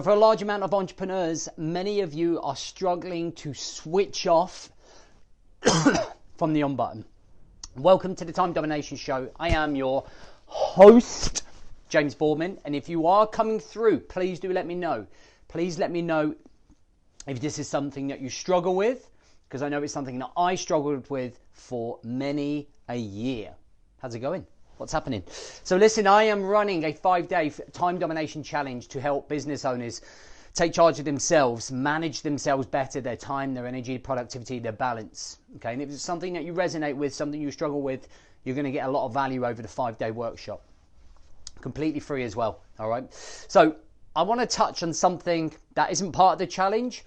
For a large amount of entrepreneurs, many of you are struggling to switch off from the on button. Welcome to the Time Domination Show. I am your host, James Boardman, and if you are coming through, please do let me know. Please let me know if this is something that you struggle with, because I know it's something that I struggled with for many a year. How's it going? What's happening? So listen, I am running a 5-day time domination challenge to help business owners take charge of themselves, manage themselves better, their time, their energy, productivity, their balance. Okay, and if it's something that you resonate with, something you struggle with, you're going to get a lot of value over the 5-day workshop. Completely free as well. All right. So I want to touch on something that isn't part of the challenge,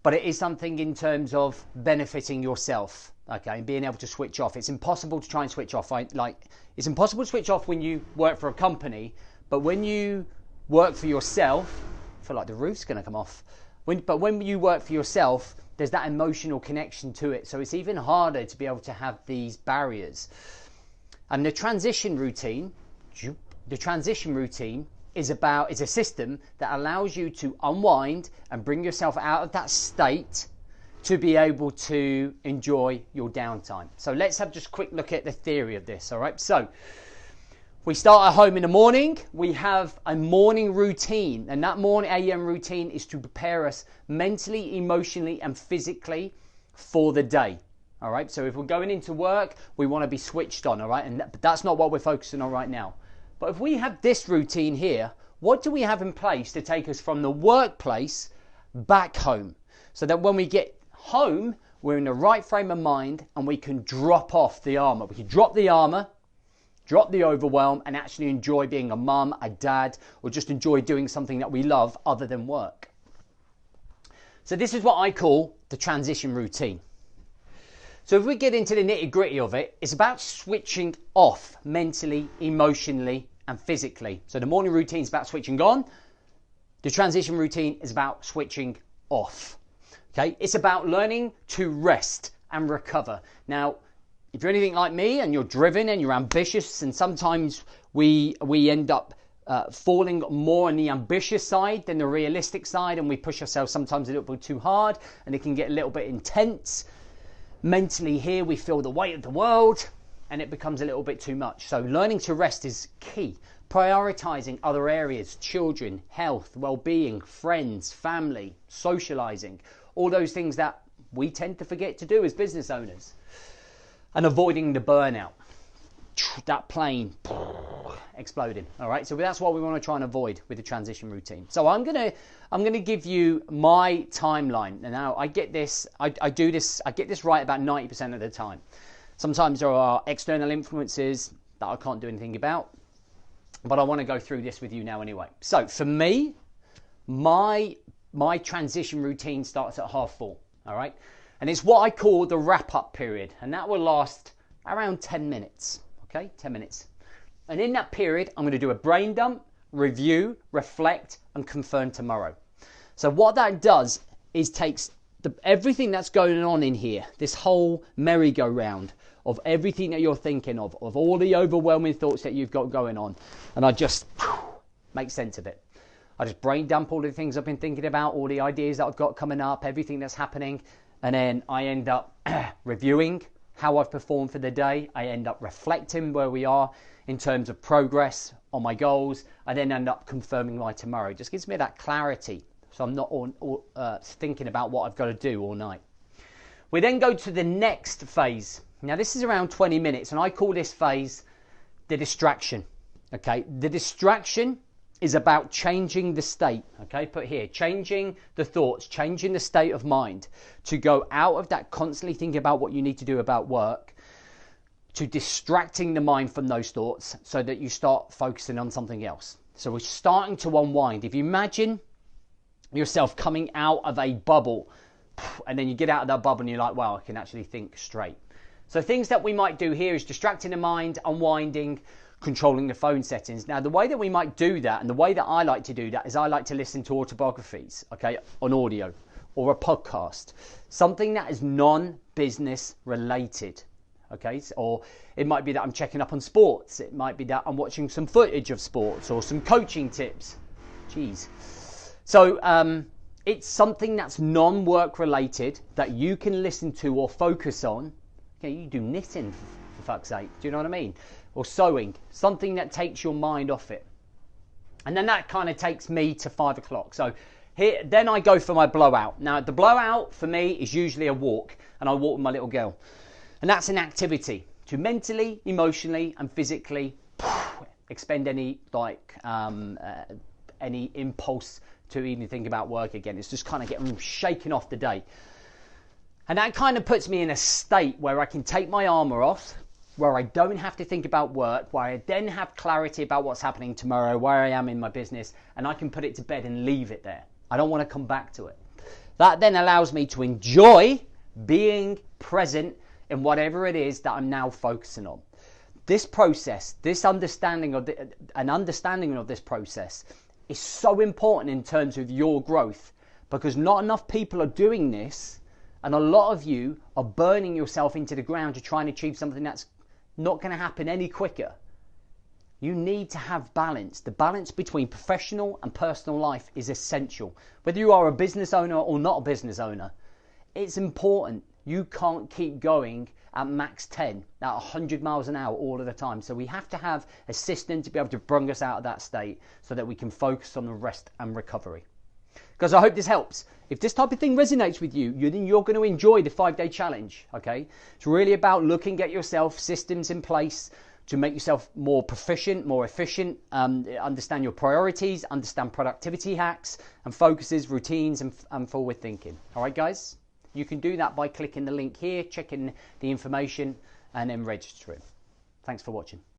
but it is something in terms of benefiting yourself. Okay, and being able to switch off. It's impossible to try and switch off. It's impossible to switch off when you work for a company, but when you work for yourself, I feel like the roof's going to come off. But when you work for yourself, there's that emotional connection to it. So it's even harder to be able to have these barriers. And the transition routine is a system that allows you to unwind and bring yourself out of that state to be able to enjoy your downtime. So let's have just a quick look at the theory of this. All right. So we start at home in the morning. We have a morning routine, and that morning AM routine is to prepare us mentally, emotionally, and physically for the day. All right. So if we're going into work, we want to be switched on. All right. And that's not what we're focusing on right now. But if we have this routine here, what do we have in place to take us from the workplace back home? So that when we get home, we're in the right frame of mind and we can drop off the armor. We can drop the armor, drop the overwhelm, and actually enjoy being a mum, a dad, or just enjoy doing something that we love other than work. So this is what I call the transition routine. So if we get into the nitty-gritty of it, it's about switching off mentally, emotionally, and physically. So the morning routine is about switching on. The transition routine is about switching off. Okay, it's about learning to rest and recover. Now, if you're anything like me and you're driven and you're ambitious, and sometimes we end up falling more on the ambitious side than the realistic side, and we push ourselves sometimes a little bit too hard, and it can get a little bit intense. Mentally here, we feel the weight of the world, and it becomes a little bit too much. So learning to rest is key. Prioritizing other areas, children, health, well-being, friends, family, socializing, all those things that we tend to forget to do as business owners. And avoiding the burnout, that plane exploding. All right, so that's what we want to try and avoid with the transition routine. So I'm gonna give you my timeline. And now I get this right about 90% of the time. Sometimes there are external influences that I can't do anything about, but I want to go through this with you now anyway. So for me, my transition routine starts at 4:30, all right? And it's what I call the wrap-up period, and that will last around 10 minutes, okay? 10 minutes. And in that period, I'm going to do a brain dump, review, reflect, and confirm tomorrow. So what that does is takes everything that's going on in here, this whole merry-go-round of everything that you're thinking of all the overwhelming thoughts that you've got going on, and I just make sense of it. I just brain dump all the things I've been thinking about, all the ideas that I've got coming up, everything that's happening, and then I end up reviewing how I've performed for the day. I end up reflecting where we are in terms of progress on my goals. I then end up confirming my tomorrow. It just gives me that clarity, so I'm not thinking about what I've got to do all night. We then go to the next phase. Now this is around 20 minutes, and I call this phase the distraction. Okay, the distraction is about changing the state. Okay, put here, changing the thoughts, changing the state of mind to go out of that constantly thinking about what you need to do about work to distracting the mind from those thoughts so that you start focusing on something else. So we're starting to unwind. If you imagine yourself coming out of a bubble, and then you get out of that bubble and you're like, wow, I can actually think straight. So things that we might do here is distracting the mind, unwinding, controlling the phone settings. Now, the way that we might do that, and the way that I like to do that, is I like to listen to autobiographies, okay, on audio, or a podcast, something that is non-business related, okay? Or it might be that I'm checking up on sports. It might be that I'm watching some footage of sports or some coaching tips. Jeez. So it's something that's non-work related that you can listen to or focus on. Okay, you do knitting, for fuck's sake. Do you know what I mean? Or sewing. Something that takes your mind off it. And then that kind of takes me to 5 o'clock. So then I go for my blowout. Now, the blowout for me is usually a walk. And I walk with my little girl. And that's an activity to mentally, emotionally, and physically expend any impulse to even think about work again. It's just kind of getting shaken off the day. And that kind of puts me in a state where I can take my armour off, where I don't have to think about work, where I then have clarity about what's happening tomorrow, where I am in my business, and I can put it to bed and leave it there. I don't want to come back to it. That then allows me to enjoy being present in whatever it is that I'm now focusing on. This process, this understanding of this process is so important in terms of your growth, because not enough people are doing this, and a lot of you are burning yourself into the ground to try and achieve something that's not going to happen any quicker. You need to have balance. The balance between professional and personal life is essential. Whether you are a business owner or not a business owner, it's important. You can't keep going at max 10, at 100 miles an hour all of the time. So we have to have a system to be able to bring us out of that state so that we can focus on the rest and recovery. Because I hope this helps. If this type of thing resonates with you, then you're going to enjoy the 5-day challenge, okay? It's really about looking at yourself, systems in place to make yourself more proficient, more efficient, understand your priorities, understand productivity hacks and focuses, routines, and forward thinking. All right, guys? You can do that by clicking the link here, checking the information, and then registering. Thanks for watching.